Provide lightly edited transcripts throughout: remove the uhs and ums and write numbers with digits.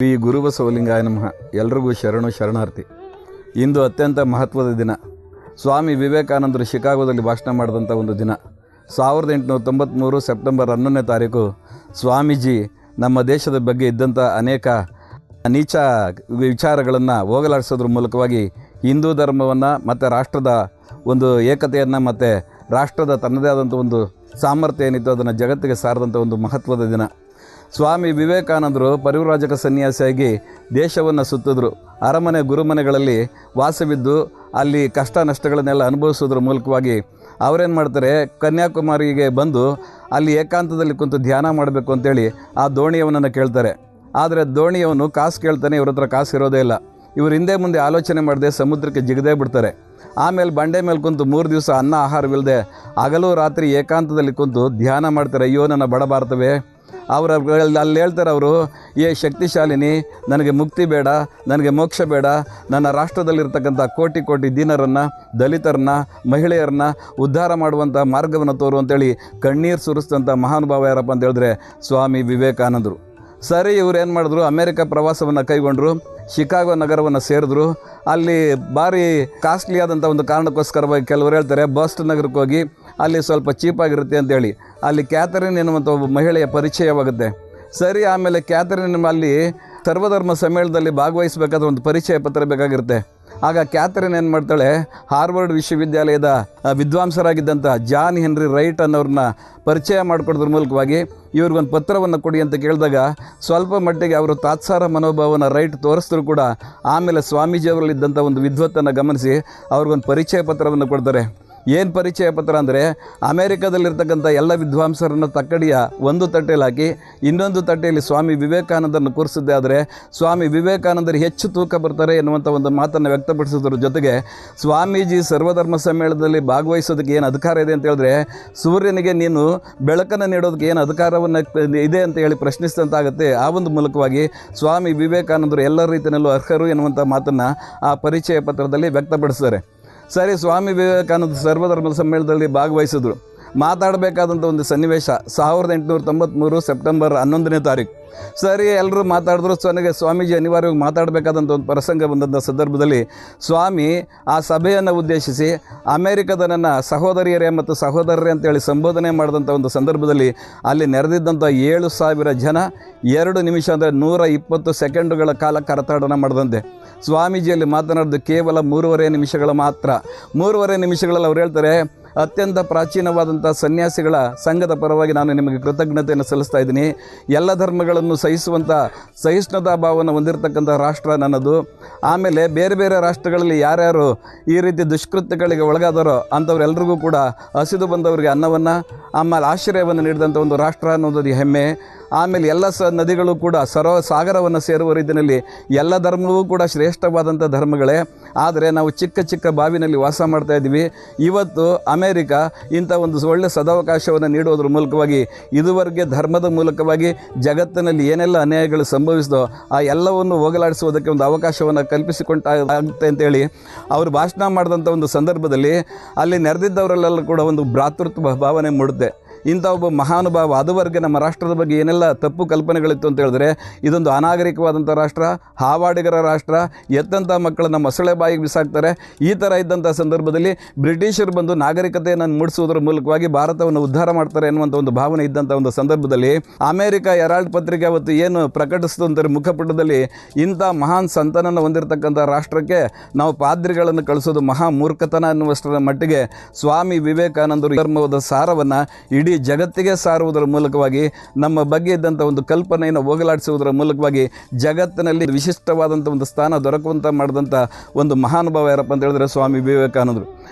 ಶ್ರೀ ಗುರುಬಸವಲಿಂಗಾಯ ನಮಃ. ಎಲ್ರಿಗೂ ಶರಣಾರ್ಥಿ. ಇಂದು ಅತ್ಯಂತ ಮಹತ್ವದ ದಿನ. ಸ್ವಾಮಿ ವಿವೇಕಾನಂದರು ಶಿಕಾಗೋದಲ್ಲಿ ಭಾಷಣ ಮಾಡಿದಂಥ ಒಂದು ದಿನ. 1893 ಸೆಪ್ಟೆಂಬರ್ 11ನೇ ತಾರೀಕು ಸ್ವಾಮೀಜಿ ನಮ್ಮ ದೇಶದ ಬಗ್ಗೆ ಇದ್ದಂಥ ಅನೇಕ ನೀಚ ವಿಚಾರಗಳನ್ನು ಹೋಗಲಾಡಿಸೋದ್ರ ಮೂಲಕವಾಗಿ ಹಿಂದೂ ಧರ್ಮವನ್ನು ಮತ್ತು ರಾಷ್ಟ್ರದ ಒಂದು ಏಕತೆಯನ್ನು ಮತ್ತು ರಾಷ್ಟ್ರದ ತನ್ನದೇ ಆದಂಥ ಒಂದು ಸಾಮರ್ಥ್ಯ ಏನಿತ್ತು ಅದನ್ನು ಜಗತ್ತಿಗೆ ಸಾರಿದಂಥ ಒಂದು ಮಹತ್ವದ ದಿನ. ಸ್ವಾಮಿ ವಿವೇಕಾನಂದರು ಪರಿವ್ರಾಜಕ ಸನ್ಯಾಸಿಯಾಗಿ ದೇಶವನ್ನು ಸುತ್ತಿದ್ರು. ಅರಮನೆ ಗುರುಮನೆಗಳಲ್ಲಿ ವಾಸವಿದ್ದು ಅಲ್ಲಿ ಕಷ್ಟ ನಷ್ಟಗಳನ್ನೆಲ್ಲ ಅನುಭವಿಸೋದ್ರ ಮೂಲಕವಾಗಿ ಅವರೇನು ಮಾಡ್ತಾರೆ, ಕನ್ಯಾಕುಮಾರಿಗೆ ಬಂದು ಅಲ್ಲಿ ಏಕಾಂತದಲ್ಲಿ ಕುಂತು ಧ್ಯಾನ ಮಾಡಬೇಕು ಅಂತೇಳಿ ಆ ದೋಣಿಯವನನ್ನು ಕೇಳ್ತಾರೆ. ಆದರೆ ದೋಣಿಯವನು ಕಾಸು ಕೇಳ್ತಾನೆ, ಇವ್ರ ಹತ್ರ ಕಾಸು ಇರೋದೇ ಇಲ್ಲ. ಇವರು ಹಿಂದೆ ಮುಂದೆ ಆಲೋಚನೆ ಮಾಡದೆ ಸಮುದ್ರಕ್ಕೆ ಜಿಗದೇ ಬಿಡ್ತಾರೆ. ಆಮೇಲೆ ಬಂಡೆ ಮೇಲೆ ಕುಂತು 3 ದಿವಸ ಅನ್ನ ಆಹಾರವಿಲ್ಲದೆ ಹಗಲು ರಾತ್ರಿ ಏಕಾಂತದಲ್ಲಿ ಕುಂತು ಧ್ಯಾನ ಮಾಡ್ತಾರೆ. ಅಯ್ಯೋ ನನ್ನ ಬಡ ಭಾರತವೇ, ಅಲ್ಲಿ ಹೇಳ್ತಾರೆ ಅವರು, ಶಕ್ತಿಶಾಲಿನಿ, ನನಗೆ ಮುಕ್ತಿ ಬೇಡ, ನನಗೆ ಮೋಕ್ಷ ಬೇಡ, ನನ್ನ ರಾಷ್ಟ್ರದಲ್ಲಿರ್ತಕ್ಕಂಥ ಕೋಟಿ ಕೋಟಿ ದೀನರನ್ನು, ದಲಿತರನ್ನ, ಮಹಿಳೆಯರನ್ನ ಉದ್ಧಾರ ಮಾಡುವಂಥ ಮಾರ್ಗವನ್ನು ತೋರು ಅಂತೇಳಿ ಕಣ್ಣೀರು ಸುರಿಸಿದಂಥ ಮಹಾನುಭಾವ ಯಾರಪ್ಪ ಅಂತ ಹೇಳಿದ್ರೆ ಸ್ವಾಮಿ ವಿವೇಕಾನಂದರು. ಸರಿ, ಇವ್ರು ಏನು ಮಾಡಿದ್ರು, ಅಮೇರಿಕ ಪ್ರವಾಸವನ್ನು ಕೈಗೊಂಡರು. ಶಿಕಾಗೋ ನಗರವನ್ನು ಸೇರಿದ್ರು. ಅಲ್ಲಿ ಭಾರಿ ಕಾಸ್ಟ್ಲಿ ಆದಂಥ ಒಂದು ಕಾರಣಕ್ಕೋಸ್ಕರವಾಗಿ ಕೆಲವರು ಹೇಳ್ತಾರೆ ಬಾಸ್ಟನ್ ನಗರಕ್ಕೆ ಹೋಗಿ ಅಲ್ಲಿ ಸ್ವಲ್ಪ ಚೀಪಾಗಿರುತ್ತೆ ಅಂತೇಳಿ ಅಲ್ಲಿ ಕ್ಯಾಥರಿನ್ ಎನ್ನುವಂಥ ಒಬ್ಬ ಮಹಿಳೆಯ ಪರಿಚಯವಾಗುತ್ತೆ. ಸರಿ, ಆಮೇಲೆ ಕ್ಯಾಥರಿನ್ ಅಲ್ಲಿ ಸರ್ವಧರ್ಮ ಸಮ್ಮೇಳನದಲ್ಲಿ ಭಾಗವಹಿಸಬೇಕಾದ್ರೆ ಒಂದು ಪರಿಚಯ ಪತ್ರ ಬೇಕಾಗಿರುತ್ತೆ. ಆಗ ಕ್ಯಾಥರಿನ್ ಏನು ಮಾಡ್ತಾಳೆ, ಹಾರ್ವರ್ಡ್ ವಿಶ್ವವಿದ್ಯಾಲಯದ ವಿದ್ವಾಂಸರಾಗಿದ್ದಂಥ ಜಾನ್ ಹೆನ್ರಿ ರೈಟ್ ಅನ್ನೋರನ್ನ ಪರಿಚಯ ಮಾಡಿಕೊಡೋದ್ರ ಮೂಲಕವಾಗಿ ಇವ್ರಿಗೊಂದು ಪತ್ರವನ್ನು ಕೊಡಿ ಅಂತ ಕೇಳಿದಾಗ ಸ್ವಲ್ಪ ಮಟ್ಟಿಗೆ ಅವರು ತಾತ್ಸಾರ ಮನೋಭಾವನ ರೈಟ್ ತೋರಿಸಿದ್ರು ಕೂಡ ಆಮೇಲೆ ಸ್ವಾಮೀಜಿಯವರಲ್ಲಿದ್ದಂಥ ಒಂದು ವಿದ್ವತ್ತನ್ನು ಗಮನಿಸಿ ಅವ್ರಿಗೊಂದು ಪರಿಚಯ ಪತ್ರವನ್ನು ಕೊಡ್ತಾರೆ. ಏನು ಪರಿಚಯ ಪತ್ರ ಅಂದರೆ, ಅಮೇರಿಕಾದಲ್ಲಿರ್ತಕ್ಕಂಥ ಎಲ್ಲ ವಿದ್ವಾಂಸರನ್ನು ತಕ್ಕಡಿಯ ಒಂದು ತಟ್ಟೆಯಲ್ಲಿ ಹಾಕಿ ಇನ್ನೊಂದು ತಟ್ಟೆಯಲ್ಲಿ ಸ್ವಾಮಿ ವಿವೇಕಾನಂದರನ್ನು ಕೂರಿಸಿದ್ದೆ ಆದರೆ ಸ್ವಾಮಿ ವಿವೇಕಾನಂದರು ಹೆಚ್ಚು ತೂಕ ಬರ್ತಾರೆ ಎನ್ನುವಂಥ ಒಂದು ಮಾತನ್ನು ವ್ಯಕ್ತಪಡಿಸೋದ್ರ ಜೊತೆಗೆ ಸ್ವಾಮೀಜಿ ಸರ್ವಧರ್ಮ ಸಮ್ಮೇಳನದಲ್ಲಿ ಭಾಗವಹಿಸೋದಕ್ಕೆ ಏನು ಅಧಿಕಾರ ಇದೆ ಅಂತ ಹೇಳಿದ್ರೆ ಸೂರ್ಯನಿಗೆ ನೀನು ಬೆಳಕನ್ನು ನೀಡೋದಕ್ಕೆ ಏನು ಅಧಿಕಾರವನ್ನು ಇದೆ ಅಂತ ಹೇಳಿ ಪ್ರಶ್ನಿಸಿದಂತಾಗುತ್ತೆ. ಆ ಒಂದು ಮೂಲಕವಾಗಿ ಸ್ವಾಮಿ ವಿವೇಕಾನಂದರು ಎಲ್ಲ ರೀತಿಯಲ್ಲೂ ಅರ್ಹರು ಎನ್ನುವಂಥ ಮಾತನ್ನು ಆ ಪರಿಚಯ ಪತ್ರದಲ್ಲಿ ವ್ಯಕ್ತಪಡಿಸ್ತಾರೆ. ಸರಿ, ಸ್ವಾಮಿ ವಿವೇಕಾನಂದ ಸರ್ವಧರ್ಮ ಸಮ್ಮೇಳನದಲ್ಲಿ ಭಾಗವಹಿಸಿದ್ರು. ಮಾತಾಡಬೇಕಾದಂಥ ಒಂದು ಸನ್ನಿವೇಶ 1893 ಸೆಪ್ಟೆಂಬರ್ 11ನೇ ತಾರೀಕು. ಸರಿ, ಎಲ್ಲರೂ ಮಾತಾಡಿದ್ರು. ಸ್ವಾಮೀಜಿ ಅನಿವಾರ್ಯವಾಗಿ ಮಾತಾಡಬೇಕಾದಂಥ ಒಂದು ಪ್ರಸಂಗ ಬಂದಂಥ ಸಂದರ್ಭದಲ್ಲಿ ಸ್ವಾಮಿ ಆ ಸಭೆಯನ್ನು ಉದ್ದೇಶಿಸಿ ಅಮೇರಿಕದ ನನ್ನ ಸಹೋದರಿಯರೇ ಮತ್ತು ಸಹೋದರರೇ ಅಂತೇಳಿ ಸಂಬೋಧನೆ ಮಾಡಿದಂಥ ಒಂದು ಸಂದರ್ಭದಲ್ಲಿ ಅಲ್ಲಿ ನೆರೆದಿದ್ದಂಥ 7,000 ಜನ 2 ನಿಮಿಷ ಅಂದರೆ 120 ಸೆಕೆಂಡುಗಳ ಕಾಲ ಕರತಾಡನ ಮಾಡಿದಂತೆ. ಸ್ವಾಮೀಜಿಯಲ್ಲಿ ಮಾತನಾಡಿದ್ದು ಕೇವಲ 3.5 ನಿಮಿಷಗಳ ಮಾತ್ರ. 3.5 ನಿಮಿಷಗಳಲ್ಲಿ ಅವ್ರು ಹೇಳ್ತಾರೆ, ಅತ್ಯಂತ ಪ್ರಾಚೀನವಾದಂಥ ಸನ್ಯಾಸಿಗಳ ಸಂಘದ ಪರವಾಗಿ ನಾನು ನಿಮಗೆ ಕೃತಜ್ಞತೆಯನ್ನು ಸಲ್ಲಿಸ್ತಾ ಇದ್ದೀನಿ. ಎಲ್ಲ ಧರ್ಮಗಳನ್ನು ಸಹಿಸುವಂಥ ಸಹಿಷ್ಣುತಾ ಭಾವವನ್ನು ಹೊಂದಿರತಕ್ಕಂಥ ರಾಷ್ಟ್ರ ನನ್ನದು. ಆಮೇಲೆ ಬೇರೆ ಬೇರೆ ರಾಷ್ಟ್ರಗಳಲ್ಲಿ ಯಾರ್ಯಾರು ಈ ರೀತಿ ದುಷ್ಕೃತ್ಯಗಳಿಗೆ ಒಳಗಾದರೋ ಅಂಥವ್ರೆಲ್ರಿಗೂ ಕೂಡ ಹಸಿದು ಬಂದವರಿಗೆ ಅನ್ನವನ್ನು ಆಮೇಲೆ ಆಶ್ರಯವನ್ನು ನೀಡಿದಂಥ ಒಂದು ರಾಷ್ಟ್ರ ಅನ್ನೋದು ಹೆಮ್ಮೆ. ಆಮೇಲೆ ಎಲ್ಲ ನದಿಗಳು ಕೂಡ ಸಾಗರವನ್ನು ಸೇರುವ ರೀತಿಯಲ್ಲಿ ಎಲ್ಲ ಧರ್ಮವೂ ಕೂಡ ಶ್ರೇಷ್ಠವಾದಂಥ ಧರ್ಮಗಳೇ. ಆದರೆ ನಾವು ಚಿಕ್ಕ ಚಿಕ್ಕ ಬಾವಿನಲ್ಲಿ ವಾಸ ಮಾಡ್ತಾ ಇದ್ದೀವಿ. ಇವತ್ತು ಅಮೇರಿಕ ಇಂಥ ಒಂದು ಒಳ್ಳೆಯ ಸದಾವಕಾಶವನ್ನು ನೀಡೋದ್ರ ಮೂಲಕವಾಗಿ ಇದುವರೆಗೆ ಧರ್ಮದ ಮೂಲಕವಾಗಿ ಜಗತ್ತಿನಲ್ಲಿ ಏನೆಲ್ಲ ಅನ್ಯಾಯಗಳು ಸಂಭವಿಸಿದೋ ಆ ಎಲ್ಲವನ್ನು ಹೋಗಲಾಡಿಸುವುದಕ್ಕೆ ಒಂದು ಅವಕಾಶವನ್ನು ಕಲ್ಪಿಸಿಕೊಂಡಾಗುತ್ತೆ ಅಂತೇಳಿ ಅವರು ಭಾಷಣ ಮಾಡಿದಂಥ ಒಂದು ಸಂದರ್ಭದಲ್ಲಿ ಅಲ್ಲಿ ನೆರೆದಿದ್ದವರಲ್ಲೆಲ್ಲ ಕೂಡ ಒಂದು ಭ್ರಾತೃತ್ವ ಭಾವನೆ ಮೂಡುತ್ತೆ. ಇಂಥ ಒಬ್ಬ ಮಹಾನುಭಾವ ಅದುವರೆಗೆ ನಮ್ಮ ರಾಷ್ಟ್ರದ ಬಗ್ಗೆ ಏನೆಲ್ಲ ತಪ್ಪು ಕಲ್ಪನೆಗಳಿತ್ತು ಅಂತ ಹೇಳಿದ್ರೆ ಇದೊಂದು ಅನಾಗರಿಕವಾದಂಥ ರಾಷ್ಟ್ರ, ಹಾವಾಡಿಗರ ರಾಷ್ಟ್ರ, ಎತ್ತಂಥ ಮಕ್ಕಳನ್ನ ಮೊಸಳೆ ಬಾಯಿಗೆ ಬಿಸಾಕ್ತಾರೆ. ಈ ಥರ ಇದ್ದಂಥ ಸಂದರ್ಭದಲ್ಲಿ ಬ್ರಿಟಿಷರು ಬಂದು ನಾಗರಿಕತೆಯನ್ನು ಮೂಡಿಸುವುದರ ಮೂಲಕವಾಗಿ ಭಾರತವನ್ನು ಉದ್ಧಾರ ಮಾಡ್ತಾರೆ ಎನ್ನುವಂಥ ಒಂದು ಭಾವನೆ ಇದ್ದಂಥ ಒಂದು ಸಂದರ್ಭದಲ್ಲಿ ಅಮೇರಿಕ ಹೆರಾಲ್ಡ್ ಪತ್ರಿಕೆ ಅವತ್ತು ಏನು ಪ್ರಕಟಿಸಿತು ಅಂತಾರೆ ಮುಖಪುಟದಲ್ಲಿ, ಇಂಥ ಮಹಾನ್ ಸಂತನನ್ನು ಹೊಂದಿರತಕ್ಕಂಥ ರಾಷ್ಟ್ರಕ್ಕೆ ನಾವು ಪಾದ್ರಿಗಳನ್ನು ಕಳಿಸೋದು ಮಹಾ ಮೂರ್ಖತನ ಅನ್ನುವಷ್ಟರ ಮಟ್ಟಿಗೆ ಸ್ವಾಮಿ ವಿವೇಕಾನಂದರು ಧರ್ಮದ ಸಾರವನ್ನು ಇಡೀ ಜಗತ್ತಿಗೆ ಸಾರುವುದರ ಮೂಲಕವಾಗಿ ನಮ್ಮ ಬಗ್ಗೆ ಇದ್ದಂಥ ಒಂದು ಕಲ್ಪನೆಯನ್ನು ಹೋಗಲಾಡಿಸುವುದರ ಮೂಲಕವಾಗಿ ಜಗತ್ತಿನಲ್ಲಿ ವಿಶಿಷ್ಟವಾದಂಥ ಒಂದು ಸ್ಥಾನ ದೊರಕುವಂಥ ಮಾಡಿದಂಥ ಒಂದು ಮಹಾನುಭಾವ ಯಾರಪ್ಪ ಅಂತ ಹೇಳಿದ್ರೆ ಸ್ವಾಮಿ ವಿವೇಕಾನಂದರು.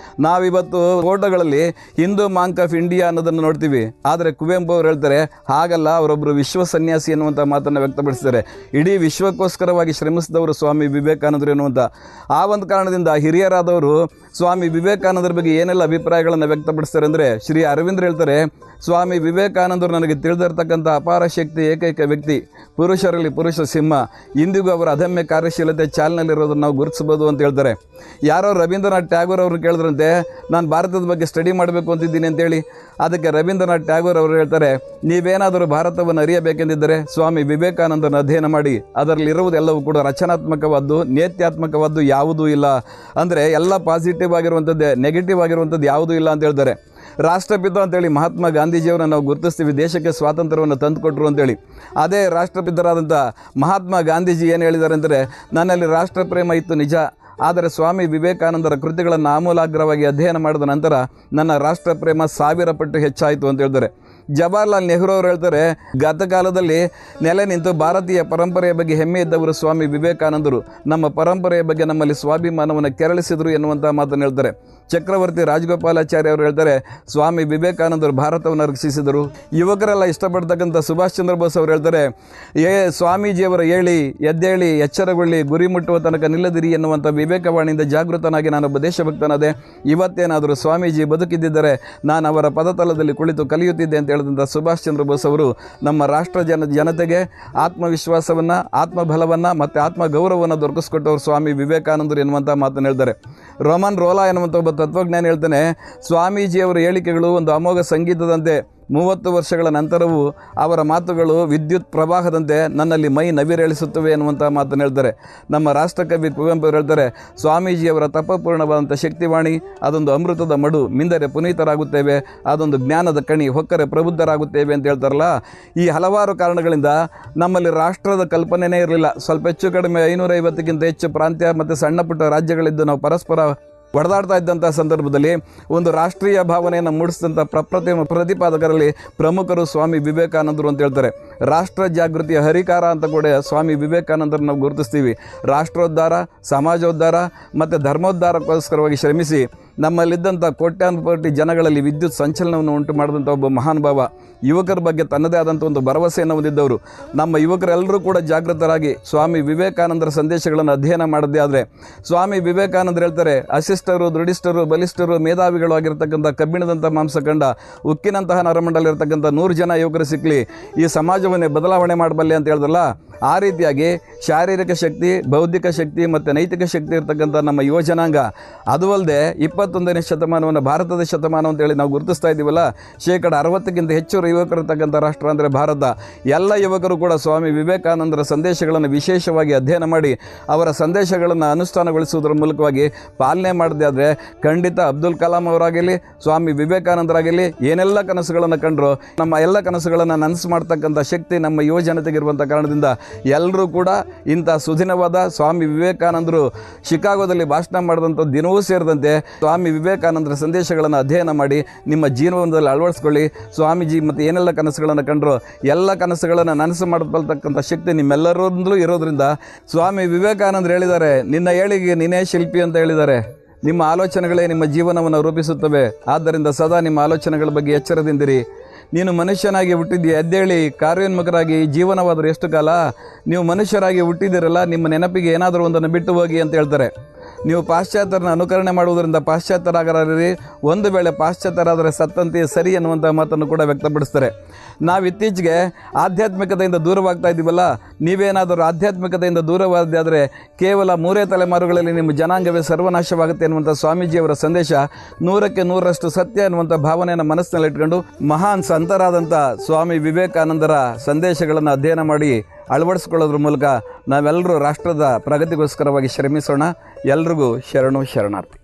ನಾವಿವತ್ತು ಫೋಟೋಗಳಲ್ಲಿ ಹಿಂದೂ ಮಾಂಕ್ ಆಫ್ ಇಂಡಿಯಾ ಅನ್ನೋದನ್ನು ನೋಡ್ತೀವಿ. ಆದರೆ ಕುವೆಂಪು ಅವರು ಹೇಳ್ತಾರೆ ಹಾಗಲ್ಲ, ಅವರೊಬ್ಬರು ವಿಶ್ವ ಸನ್ಯಾಸಿ ಎನ್ನುವಂಥ ಮಾತನ್ನು ವ್ಯಕ್ತಪಡಿಸ್ತಾರೆ. ಇಡೀ ವಿಶ್ವಕ್ಕೋಸ್ಕರವಾಗಿ ಶ್ರಮಿಸಿದವರು ಸ್ವಾಮಿ ವಿವೇಕಾನಂದರು ಎನ್ನುವಂಥ ಆ ಒಂದು ಕಾರಣದಿಂದ ಹಿರಿಯರಾದವರು ಸ್ವಾಮಿ ವಿವೇಕಾನಂದರ ಬಗ್ಗೆ ಏನೆಲ್ಲ ಅಭಿಪ್ರಾಯಗಳನ್ನು ವ್ಯಕ್ತಪಡಿಸ್ತಾರೆ ಅಂದರೆ ಶ್ರೀ ಅರವಿಂದ್ರ ಹೇಳ್ತಾರೆ, ಸ್ವಾಮಿ ವಿವೇಕಾನಂದರು ನನಗೆ ತಿಳಿದಿರ್ತಕ್ಕಂಥ ಅಪಾರ ಶಕ್ತಿ ಏಕೈಕ ವ್ಯಕ್ತಿ, ಪುರುಷರಲ್ಲಿ ಪುರುಷ ಸಿಂಹ, ಇಂದಿಗೂ ಅವರ ಅದಮ್ಯ ಕಾರ್ಯಶೀಲತೆ ಚಾಲನೆಯಲ್ಲಿರೋದನ್ನು ನಾವು ಗುರುತಿಸ್ಬೋದು ಅಂತ ಹೇಳ್ತಾರೆ. ಯಾರೋ ರವೀಂದ್ರನಾಥ್ ಟ್ಯಾಗೋರ್ ಅವರು ಕೇಳಿದ್ರಂತೆ, ನಾನು ಭಾರತದ ಬಗ್ಗೆ ಸ್ಟಡಿ ಮಾಡಬೇಕು ಅಂತಿದ್ದೀನಿ ಅಂತೇಳಿ. ಅದಕ್ಕೆ ರವೀಂದ್ರನಾಥ್ ಟ್ಯಾಗೋರ್ ಅವರು ಹೇಳ್ತಾರೆ, ನೀವೇನಾದರೂ ಭಾರತವನ್ನು ಅರಿಯಬೇಕೆಂದಿದ್ದರೆ ಸ್ವಾಮಿ ವಿವೇಕಾನಂದನ ಅಧ್ಯಯನ ಮಾಡಿ, ಅದರಲ್ಲಿರುವುದೆಲ್ಲವೂ ಕೂಡ ರಚನಾತ್ಮಕವಾದ್ದು, ನೇತ್ಯಾತ್ಮಕವಾದ್ದು ಯಾವುದೂ ಇಲ್ಲ. ಅಂದರೆ ಎಲ್ಲ ಪಾಸಿಟಿವ್ ಆಗಿರುವಂಥದ್ದೇ, ನೆಗೆಟಿವ್ ಆಗಿರುವಂಥದ್ದು ಯಾವುದೂ ಇಲ್ಲ ಅಂತ ಹೇಳ್ತಾರೆ. ರಾಷ್ಟ್ರಪಿತ ಅಂತೇಳಿ ಮಹಾತ್ಮ ಗಾಂಧೀಜಿಯವರನ್ನು ನಾವು ಗುರುತಿಸ್ತೀವಿ, ದೇಶಕ್ಕೆ ಸ್ವಾತಂತ್ರ್ಯವನ್ನು ತಂದುಕೊಟ್ರು ಅಂತೇಳಿ. ಅದೇ ರಾಷ್ಟ್ರಪಿತರಾದಂಥ ಮಹಾತ್ಮ ಗಾಂಧೀಜಿ ಏನು ಹೇಳಿದ್ದಾರೆ ಅಂದರೆ, ನನ್ನಲ್ಲಿ ರಾಷ್ಟ್ರಪ್ರೇಮ ಇತ್ತು ನಿಜ, ಆದರೆ ಸ್ವಾಮಿ ವಿವೇಕಾನಂದರ ಕೃತಿಗಳನ್ನು ಆಮೂಲಾಗ್ರವಾಗಿ ಅಧ್ಯಯನ ಮಾಡಿದ ನಂತರ ನನ್ನ ರಾಷ್ಟ್ರಪ್ರೇಮ 1000 ಪಟ್ಟು ಹೆಚ್ಚಾಯಿತು ಅಂತ ಹೇಳ್ತಾರೆ. ಜವಾಹರ್ಲಾಲ್ ನೆಹರು ಅವರು ಹೇಳ್ತಾರೆ, ಗತಕಾಲದಲ್ಲಿ ನೆಲೆ ನಿಂತು ಭಾರತೀಯ ಪರಂಪರೆಯ ಬಗ್ಗೆ ಹೆಮ್ಮೆ ಇದ್ದವರು ಸ್ವಾಮಿ ವಿವೇಕಾನಂದರು, ನಮ್ಮ ಪರಂಪರೆಯ ಬಗ್ಗೆ ನಮ್ಮಲ್ಲಿ ಸ್ವಾಭಿಮಾನವನ್ನು ಕೆರಳಿಸಿದರು ಎನ್ನುವಂಥ ಮಾತನ್ನು ಹೇಳ್ತಾರೆ. ಚಕ್ರವರ್ತಿ ರಾಜಗೋಪಾಲಾಚಾರ್ಯ ಅವರು ಹೇಳ್ತಾರೆ, ಸ್ವಾಮಿ ವಿವೇಕಾನಂದರು ಭಾರತವನ್ನು ರಕ್ಷಿಸಿದರು. ಯುವಕರೆಲ್ಲ ಇಷ್ಟಪಡ್ತಕ್ಕಂಥ ಸುಭಾಷ್ ಚಂದ್ರ ಬೋಸ್ ಅವರು ಹೇಳ್ತಾರೆ, ಸ್ವಾಮೀಜಿಯವರ ಹೇಳಿ ಎದ್ದೇಳಿ ಎಚ್ಚರಗೊಳ್ಳಿ, ಗುರಿ ಮುಟ್ಟುವ ತನಕ ನಿಲ್ಲದಿರಿ ಎನ್ನುವಂಥ ವಿವೇಕವಾಣಿಯಿಂದ ಜಾಗೃತನಾಗಿ ನಾನೊಬ್ಬ ದೇಶಭಕ್ತನಾದೆ. ಇವತ್ತೇನಾದರೂ ಸ್ವಾಮೀಜಿ ಬದುಕಿದ್ದಿದ್ದರೆ ನಾನು ಅವರ ಪದತಲದಲ್ಲಿ ಕುಳಿತು ಕಲಿಯುತ್ತಿದ್ದೆ ಅಂತ ಹೇಳಿದಂಥ ಸುಭಾಷ್ ಚಂದ್ರ ಬೋಸ್ ಅವರು ನಮ್ಮ ರಾಷ್ಟ್ರ ಜನತೆಗೆ ಆತ್ಮವಿಶ್ವಾಸವನ್ನು, ಆತ್ಮಬಲವನ್ನು ಮತ್ತು ಆತ್ಮಗೌರವವನ್ನು ದೊರಕಿಸ್ಕೊಟ್ಟವರು ಸ್ವಾಮಿ ವಿವೇಕಾನಂದರು ಎನ್ನುವಂಥ ಮಾತನ್ನು ಹೇಳ್ತಾರೆ. ರೋಮನ್ ರೋಲಾ ಎನ್ನುವಂಥ ಒಬ್ಬ ತತ್ವಜ್ಞಾನಿ ಹೇಳ್ತಾನೆ, ಸ್ವಾಮೀಜಿಯವರ ಹೇಳಿಕೆಗಳು ಒಂದು ಅಮೋಘ ಸಂಗೀತದಂತೆ, 30 ವರ್ಷಗಳ ನಂತರವೂ ಅವರ ಮಾತುಗಳು ವಿದ್ಯುತ್ ಪ್ರವಾಹದಂತೆ ನನ್ನಲ್ಲಿ ಮೈ ನವಿರೇಳಿಸುತ್ತವೆ ಎನ್ನುವಂಥ ಮಾತನ್ನು ಹೇಳ್ತಾರೆ. ನಮ್ಮ ರಾಷ್ಟ್ರಕವಿ ಕುವೆಂಪು ಅವರು ಹೇಳ್ತಾರೆ, ಸ್ವಾಮೀಜಿಯವರ ತಪಪೂರ್ಣವಾದಂಥ ಶಕ್ತಿವಾಣಿ ಅದೊಂದು ಅಮೃತದ ಮಡು, ಮಿಂದರೆ ಪುನೀತರಾಗುತ್ತೇವೆ, ಅದೊಂದು ಜ್ಞಾನದ ಕಣಿ, ಹೊಕ್ಕರೆ ಪ್ರಬುದ್ಧರಾಗುತ್ತೇವೆ ಅಂತ ಹೇಳ್ತಾರಲ್ಲ. ಈ ಹಲವಾರು ಕಾರಣಗಳಿಂದ ನಮ್ಮಲ್ಲಿ ರಾಷ್ಟ್ರದ ಕಲ್ಪನೆಯೇ ಇರಲಿಲ್ಲ. ಸ್ವಲ್ಪ ಹೆಚ್ಚು ಕಡಿಮೆ 550ಕ್ಕಿಂತ ಹೆಚ್ಚು ಪ್ರಾಂತ್ಯ ಮತ್ತು ಸಣ್ಣ ಪುಟ್ಟ ರಾಜ್ಯಗಳಿದ್ದು ನಾವು ಪರಸ್ಪರ ಹೊಡೆದಾಡ್ತಾ ಇದ್ದಂಥ ಸಂದರ್ಭದಲ್ಲಿ ಒಂದು ರಾಷ್ಟ್ರೀಯ ಭಾವನೆಯನ್ನು ಮೂಡಿಸಿದಂಥ ಪ್ರಪ್ರತಿಮ ಪ್ರತಿಪಾದಕರಲ್ಲಿ ಪ್ರಮುಖರು ಸ್ವಾಮಿ ವಿವೇಕಾನಂದರು ಅಂತ ಹೇಳ್ತಾರೆ. ರಾಷ್ಟ್ರ ಜಾಗೃತಿಯ ಹರಿಕಾರ ಅಂತ ಕೂಡ ಸ್ವಾಮಿ ವಿವೇಕಾನಂದರನ್ನು ನಾವು ಗುರುತಿಸ್ತೀವಿ. ರಾಷ್ಟ್ರೋದ್ಧಾರ, ಸಮಾಜೋದ್ಧಾರ ಮತ್ತು ಧರ್ಮೋದ್ಧಾರಕ್ಕೋಸ್ಕರವಾಗಿ ಶ್ರಮಿಸಿ ನಮ್ಮಲ್ಲಿದ್ದಂಥ ಕೋಟ್ಯಾನುಕೋಟಿ ಜನಗಳಲ್ಲಿ ವಿದ್ಯುತ್ ಸಂಚಲನವನ್ನು ಉಂಟು ಮಾಡಿದಂಥ ಒಬ್ಬ ಮಹಾನುಭಾವ. ಯುವಕರ ಬಗ್ಗೆ ತನ್ನದೇ ಆದಂಥ ಒಂದು ಭರವಸೆಯನ್ನು ಹೊಂದಿದ್ದವರು. ನಮ್ಮ ಯುವಕರೆಲ್ಲರೂ ಕೂಡ ಜಾಗೃತರಾಗಿ ಸ್ವಾಮಿ ವಿವೇಕಾನಂದರ ಸಂದೇಶಗಳನ್ನು ಅಧ್ಯಯನ ಮಾಡದೇ ಆದರೆ, ಸ್ವಾಮಿ ವಿವೇಕಾನಂದರು ಹೇಳ್ತಾರೆ, ಅಶಿಷ್ಟರು, ದೃಢಿಷ್ಠರು, ಬಲಿಷ್ಠರು, ಮೇಧಾವಿಗಳು ಆಗಿರ್ತಕ್ಕಂಥ ಕಬ್ಬಿಣದಂಥ ಮಾಂಸ ಕಂಡ ಉಕ್ಕಿನಂತಹ ನರಮಂಡಲಿರ್ತಕ್ಕಂಥ 100 ಜನ ಯುವಕರು ಸಿಕ್ಕಲಿ ಈ ಸಮಾಜವನ್ನೇ ಬದಲಾವಣೆ ಮಾಡಬಲ್ಲೆ ಅಂತ ಹೇಳಿದ್ರಲ್ಲ. ಆ ರೀತಿಯಾಗಿ ಶಾರೀರಿಕ ಶಕ್ತಿ, ಬೌದ್ಧಿಕ ಶಕ್ತಿ ಮತ್ತು ನೈತಿಕ ಶಕ್ತಿ ಇರ್ತಕ್ಕಂಥ ನಮ್ಮ ಯುವ ಜನಾಂಗ, ಅದು ಅಲ್ಲದೆ 21ನೇ ಶತಮಾನವನ್ನು ಭಾರತದ ಶತಮಾನ ಅಂತೇಳಿ ನಾವು ಗುರುತಿಸ್ತಾ ಇದ್ದೀವಲ್ಲ, 60%ಕ್ಕಿಂತ ಹೆಚ್ಚು ಯುವಕರು ಇರ್ತಕ್ಕಂಥ ರಾಷ್ಟ್ರ ಅಂದರೆ ಭಾರತ. ಎಲ್ಲ ಯುವಕರು ಕೂಡ ಸ್ವಾಮಿ ವಿವೇಕಾನಂದರ ಸಂದೇಶಗಳನ್ನು ವಿಶೇಷವಾಗಿ ಅಧ್ಯಯನ ಮಾಡಿ ಅವರ ಸಂದೇಶಗಳನ್ನು ಅನುಷ್ಠಾನಗೊಳಿಸುವುದರ ಮೂಲಕವಾಗಿ ಪಾಲನೆ ಮಾಡದೆ ಆದರೆ ಖಂಡಿತ ಅಬ್ದುಲ್ ಕಲಾಂ ಅವರಾಗಲಿ, ಸ್ವಾಮಿ ವಿವೇಕಾನಂದರಾಗಲಿ ಏನೆಲ್ಲ ಕನಸುಗಳನ್ನು ಕಂಡರು, ನಮ್ಮ ಎಲ್ಲ ಕನಸುಗಳನ್ನು ನನಸು ಮಾಡ್ತಕ್ಕಂಥ ಶಕ್ತಿ ನಮ್ಮ ಯುವ ಜನತೆಗಿರುವಂಥ ಕಾರಣದಿಂದ ಎಲ್ಲರೂ ಕೂಡ ಇಂಥ ಸುದಿನವಾದ ಸ್ವಾಮಿ ವಿವೇಕಾನಂದರು ಶಿಕಾಗೋದಲ್ಲಿ ಭಾಷಣ ಮಾಡಿದಂಥ ದಿನವೂ ಸೇರಿದಂತೆ ಸ್ವಾಮಿ ವಿವೇಕಾನಂದರ ಸಂದೇಶಗಳನ್ನು ಅಧ್ಯಯನ ಮಾಡಿ ನಿಮ್ಮ ಜೀವನದಲ್ಲಿ ಅಳವಡಿಸ್ಕೊಳ್ಳಿ. ಸ್ವಾಮೀಜಿ ಮತ್ತು ಏನೆಲ್ಲ ಕನಸುಗಳನ್ನು ಕಂಡರು ಎಲ್ಲ ಕನಸುಗಳನ್ನು ನನಸು ಮಾಡಬಲ್ತಕ್ಕಂಥ ಶಕ್ತಿ ನಿಮ್ಮೆಲ್ಲರಿಂದಲೂ ಇರೋದ್ರಿಂದ ಸ್ವಾಮಿ ವಿವೇಕಾನಂದರು ಹೇಳಿದ್ದಾರೆ, ನಿನ್ನ ಏಳಿಗೆ ನೀನೇ ಶಿಲ್ಪಿ ಅಂತ ಹೇಳಿದ್ದಾರೆ. ನಿಮ್ಮ ಆಲೋಚನೆಗಳೇ ನಿಮ್ಮ ಜೀವನವನ್ನು ರೂಪಿಸುತ್ತವೆ. ಆದ್ದರಿಂದ ಸದಾ ನಿಮ್ಮ ಆಲೋಚನೆಗಳ ಬಗ್ಗೆ ಎಚ್ಚರದಿಂದಿರಿ. ನೀನು ಮನುಷ್ಯನಾಗಿ ಹುಟ್ಟಿದ್ದೀಯ, ಎದ್ದೇಳಿ ಕಾರ್ಯೋನ್ಮುಖರಾಗಿ ಜೀವನವಾದರೂ ಎಷ್ಟು ಕಾಲ. ನೀವು ಮನುಷ್ಯರಾಗಿ ಹುಟ್ಟಿದಿರಲ್ಲ, ನಿಮ್ಮ ನೆನಪಿಗೆ ಏನಾದರೂ ಒಂದನ್ನು ಬಿಟ್ಟು ಹೋಗಿ ಅಂತ ಹೇಳ್ತಾರೆ. ನೀವು ಪಾಶ್ಚಾತ್ಯರನ್ನ ಅನುಕರಣೆ ಮಾಡುವುದರಿಂದ ಪಾಶ್ಚಾತ್ಯರಾಗರಿ, ಒಂದು ವೇಳೆ ಪಾಶ್ಚಾತ್ಯರಾದರೆ ಸತ್ತಂತೆಯೇ ಸರಿ ಎನ್ನುವಂಥ ಮಾತನ್ನು ಕೂಡ ವ್ಯಕ್ತಪಡಿಸ್ತಾರೆ. ನಾವು ಇತ್ತೀಚೆಗೆ ಆಧ್ಯಾತ್ಮಿಕತೆಯಿಂದ ದೂರವಾಗ್ತಾ ಇದ್ದೀವಲ್ಲ, ನೀವೇನಾದರೂ ಆಧ್ಯಾತ್ಮಿಕತೆಯಿಂದ ದೂರವಾದರೆ ಕೇವಲ 3 ತಲೆಮಾರುಗಳಲ್ಲಿ ನಿಮ್ಮ ಜನಾಂಗವೇ ಸರ್ವನಾಶವಾಗುತ್ತೆ ಎನ್ನುವಂಥ ಸ್ವಾಮೀಜಿಯವರ ಸಂದೇಶ 100ಕ್ಕೆ 100ರಷ್ಟು ಸತ್ಯ ಎನ್ನುವಂಥ ಭಾವನೆಯನ್ನು ಮನಸ್ಸಿನಲ್ಲಿ ಇಟ್ಕೊಂಡು ಮಹಾನ್ ಸಂತರಾದಂಥ ಸ್ವಾಮಿ ವಿವೇಕಾನಂದರ ಸಂದೇಶಗಳನ್ನು ಅಧ್ಯಯನ ಮಾಡಿ ಅಳವಡಿಸ್ಕೊಳ್ಳೋದ್ರ ಮೂಲಕ ನಾವೆಲ್ಲರೂ ರಾಷ್ಟ್ರದ ಪ್ರಗತಿಗೋಸ್ಕರವಾಗಿ ಶ್ರಮಿಸೋಣ. ಎಲ್ರಿಗೂ ಶರಣು ಶರಣಾರ್ಥಿ.